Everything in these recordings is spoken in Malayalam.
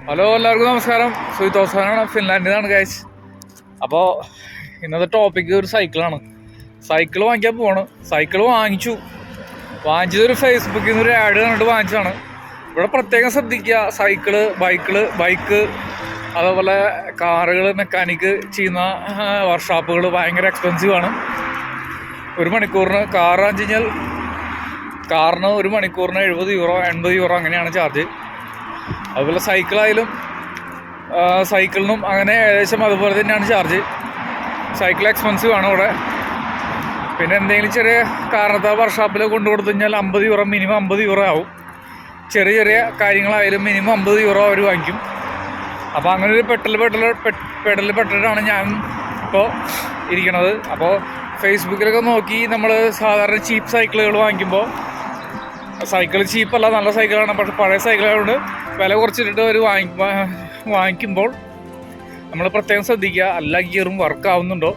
ഹലോ, എല്ലാവർക്കും നമസ്കാരം. സുഹിതോസാനാണ്, ഫിൻലാൻഡിൽ നിന്നാണ് ഗൈസ്. അപ്പോൾ ഇന്നത്തെ ടോപ്പിക്ക് ഒരു സൈക്കിളാണ്. സൈക്കിൾ വാങ്ങിക്കാൻ പോവാണ്. സൈക്കിൾ വാങ്ങിച്ചതൊരു ഫേസ്ബുക്കിൽ നിന്ന് ഒരു ആഡ് കണ്ടിട്ട് വാങ്ങിച്ചതാണ്. ഇവിടെ പ്രത്യേകം ശ്രദ്ധിക്കുക, സൈക്കിള്, ബൈക്ക് അതേപോലെ കാറുകൾ മെക്കാനിക്ക് ചെയ്യുന്ന വർക്ക്ഷോപ്പുകൾ ഭയങ്കര എക്സ്പെൻസീവ് ആണ്. ഒരു മണിക്കൂറിന് കാർ വാങ്ങിച്ചു കഴിഞ്ഞാൽ കാറിന് ഒരു മണിക്കൂറിന് 70 യൂറോ 80 യൂറോ അങ്ങനെയാണ് ചാർജ്. അതുപോലെ സൈക്കിളിനും അങ്ങനെ ഏകദേശം അതുപോലെ തന്നെയാണ് ചാർജ്. സൈക്കിൾ എക്സ്പെൻസീവ് ആണ് ഇവിടെ. പിന്നെ എന്തെങ്കിലും ചെറിയ കാരണത്താൽ വർക്ക്ഷോപ്പിൽ കൊണ്ടു കൊടുത്തു കഴിഞ്ഞാൽ 50 യൂറോ, മിനിമം 50 യൂറോ ആവും. ചെറിയ ചെറിയ കാര്യങ്ങളായാലും മിനിമം 50 യൂറോ അവർ വാങ്ങിക്കും. അപ്പോൾ അങ്ങനെ ഒരു പെടലിൽ പെട്ടിട്ടാണ് ഞാൻ ഇപ്പോൾ ഇരിക്കണത്. അപ്പോൾ ഫേസ്ബുക്കിലൊക്കെ നോക്കി നമ്മൾ സാധാരണ ചീപ്പ് സൈക്കിളുകൾ വാങ്ങിക്കുമ്പോൾ, സൈക്കിൾ ചീപ്പല്ല, നല്ല സൈക്കിളാണ്, പക്ഷെ പഴയ സൈക്കിളുകൊണ്ട് വില കുറച്ചിട്ടിട്ട് അവർ വാങ്ങിക്കുമ്പോൾ നമ്മൾ പ്രത്യേകം ശ്രദ്ധിക്കുക, എല്ലാ ഗിയറും വർക്ക് ആവുന്നുണ്ടോ,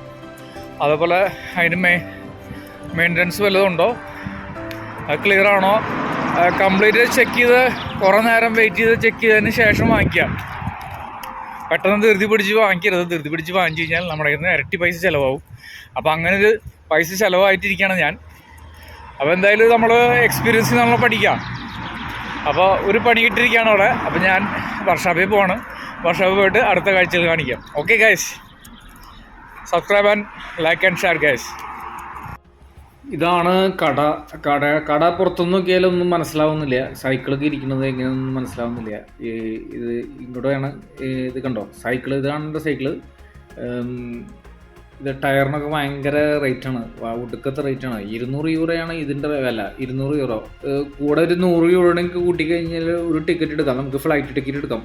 അതേപോലെ അതിന് മെയിൻ്റനൻസ് വല്ലതുണ്ടോ, അത് ക്ലിയർ ആണോ, കംപ്ലീറ്റ് ചെക്ക് ചെയ്ത് കുറേ നേരം വെയിറ്റ് ചെയ്ത് ചെക്ക് ചെയ്തതിന് ശേഷം വാങ്ങിക്കുക. പെട്ടെന്ന് ധൃതി പിടിച്ച് വാങ്ങിക്കരുത്. ധൃതി പിടിച്ച് വാങ്ങിച്ചു കഴിഞ്ഞാൽ നമ്മുടെ കയ്യിൽ നിന്ന് ഇരട്ടി പൈസ ചിലവാകും. അപ്പോൾ അങ്ങനെ ഒരു പൈസ ചിലവായിട്ടിരിക്കുകയാണ് ഞാൻ. അപ്പോൾ എന്തായാലും നമ്മൾ എക്സ്പീരിയൻസ് നമ്മൾ പഠിക്കാം. അപ്പോൾ ഒരു പണി കിട്ടിയിരിക്കുകയാണ് അവിടെ. അപ്പോൾ ഞാൻ വർക്ക്ഷോപ്പിൽ പോവാണ്. വർക്ക്ഷോപ്പിൽ പോയിട്ട് അടുത്ത കാഴ്ചകൾ കാണിക്കാം. Okay guys, subscribe and like and share guys. ഇതാണ് കട പുറത്തുനിന്ന് നോക്കിയാലും ഒന്നും മനസ്സിലാവുന്നില്ല. സൈക്കിളൊക്കെ ഇരിക്കുന്നത് എങ്ങനെയൊന്നും മനസ്സിലാവുന്നില്ല. ഇത് ഇങ്ങോട്ടാണ്. ഇത് കണ്ടോ, സൈക്കിള്, ഇതാണ് എൻ്റെ സൈക്കിള്. ഇത് ടയറിനൊക്കെ ഭയങ്കര റേറ്റാണ്, ഒടുക്കത്തെ റേറ്റാണ്. 200 യൂറോയാണ് ഇതിൻ്റെ വില. 200 യൂറോ കൂടെ ഒരു 100 യൂറോണെങ്കിൽ കൂട്ടിക്കഴിഞ്ഞാൽ ഒരു ടിക്കറ്റ് എടുക്കാം, നമുക്ക് ഫ്ലൈറ്റ് ടിക്കറ്റ് എടുക്കാം.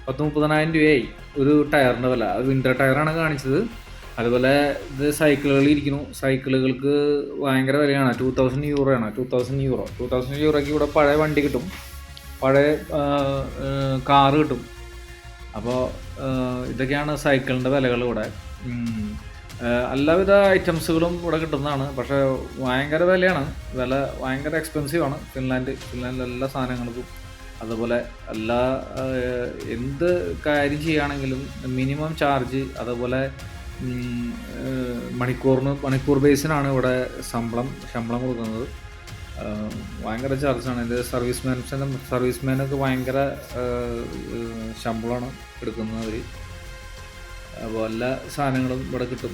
30,000 രൂപയായി ഒരു ടയറിൻ്റെ വില. അത് വിൻ്റർ ടയറാണ് കാണിച്ചത്. അതുപോലെ ഇത് സൈക്കിളുകൾ ഇരിക്കുന്നു. സൈക്കിളുകൾക്ക് ഭയങ്കര വിലയാണ്. 2000 യൂറോയാണ്. 2000 യൂറോയ്ക്ക് ഇവിടെ പഴയ വണ്ടി കിട്ടും, പഴയ കാറ് കിട്ടും. അപ്പോൾ ഇതൊക്കെയാണ് സൈക്കിളിൻ്റെ വിലകൾ ഇവിടെ. എല്ലാവിധ ഐറ്റംസുകളും ഇവിടെ കിട്ടുന്നതാണ്, പക്ഷേ ഭയങ്കര വിലയാണ്. വില ഭയങ്കര എക്സ്പെൻസീവാണ്. ഫിൻലാൻഡിൽ എല്ലാ സാധനങ്ങൾക്കും, അതുപോലെ എന്ത് കാര്യം ചെയ്യുകയാണെങ്കിലും മിനിമം ചാർജ്, അതുപോലെ മണിക്കൂർ ബേസിനാണ് ഇവിടെ ശമ്പളം കൊടുക്കുന്നത്. ഭയങ്കര ചാർജാണ്. ഇത് സർവീസ്മാനൊക്കെ ഭയങ്കര ശമ്പളമാണ് എടുക്കുന്നവർ. അപ്പോൾ എല്ലാ സാധനങ്ങളും ഇവിടെ കിട്ടും.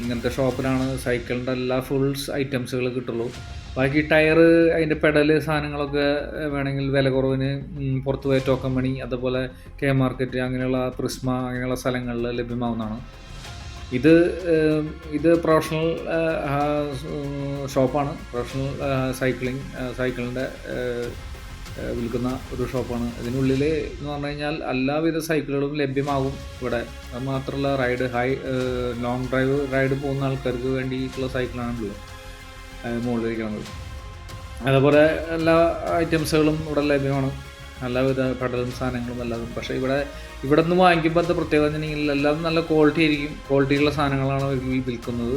ഇങ്ങനത്തെ ഷോപ്പിലാണ് സൈക്കിളിൻ്റെ എല്ലാ ഐറ്റംസുകൾ കിട്ടുള്ളൂ. ബാക്കി ടയറ്, അതിൻ്റെ പെഡല്, സാധനങ്ങളൊക്കെ വേണമെങ്കിൽ വില കുറവിന് പുറത്ത് പോയ ടോക്കൺ മണി, അതുപോലെ കെ മാർക്കറ്റ്, അങ്ങനെയുള്ള പ്രിസ്മ, അങ്ങനെയുള്ള സ്ഥലങ്ങളിൽ ലഭ്യമാവുന്നതാണ്. ഇത് പ്രൊഫഷണൽ ഷോപ്പാണ്. പ്രൊഫഷണൽ സൈക്കിളിൻ്റെ വിൽക്കുന്ന ഒരു ഷോപ്പാണ്. ഇതിനുള്ളിൽ എന്ന് പറഞ്ഞു കഴിഞ്ഞാൽ എല്ലാവിധ സൈക്കിളുകളും ലഭ്യമാകും ഇവിടെ. അത് മാത്രമല്ല ലോങ് റൈഡ് പോകുന്ന ആൾക്കാർക്ക് വേണ്ടിയിട്ടുള്ള സൈക്കിളാണുള്ളത് മുകളിൽ ഇരിക്കുന്നത്. അതേപോലെ എല്ലാ ഐറ്റംസുകളും ഇവിടെ ലഭ്യമാണ്, എല്ലാവിധ പെഡലും സാധനങ്ങളും എല്ലാതും. പക്ഷേ ഇവിടെ നിന്ന് വാങ്ങിക്കുമ്പോൾ അത് പ്രത്യേകത വെച്ചിട്ടുണ്ടെങ്കിൽ എല്ലാം നല്ല ക്വാളിറ്റിയുള്ള സാധനങ്ങളാണ് വിൽക്കുന്നത്.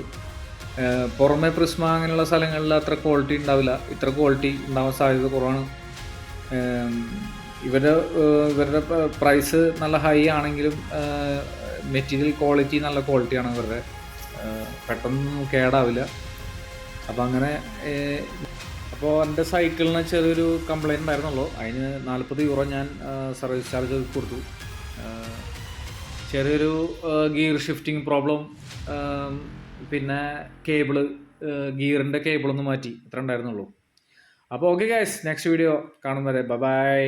പുറമെ പ്രിസ്മ അങ്ങനെയുള്ള സ്ഥലങ്ങളിൽ അത്ര ക്വാളിറ്റി ഉണ്ടാവില്ല. ഇത്ര ക്വാളിറ്റി ഉണ്ടാവാൻ സാധ്യത കുറവാണ്. ഇവരുടെ പ്രൈസ് നല്ല ഹൈ ആണെങ്കിലും മെറ്റീരിയൽ ക്വാളിറ്റി നല്ല ക്വാളിറ്റിയാണ് ഇവരുടെ. പെട്ടെന്ന് കേടാവില്ല. അപ്പോൾ എൻ്റെ സൈക്കിളിന് ചെറിയൊരു കംപ്ലൈൻറ്റ് ഉണ്ടായിരുന്നുള്ളൂ. അതിന് 40 യൂറോ ഞാൻ സർവീസ് ചാർജ് കൊടുത്തു. ചെറിയൊരു ഗിയർ ഷിഫ്റ്റിംഗ് പ്രോബ്ലം, പിന്നെ ഗിയറിൻ്റെ കേബിളൊന്ന് മാറ്റി, ഇത്ര ഉണ്ടായിരുന്നുള്ളൂ. അപ്പോൾ ഓക്കെ ഗൈസ്, നെക്സ്റ്റ് വീഡിയോ കാണും വരെ ബൈ.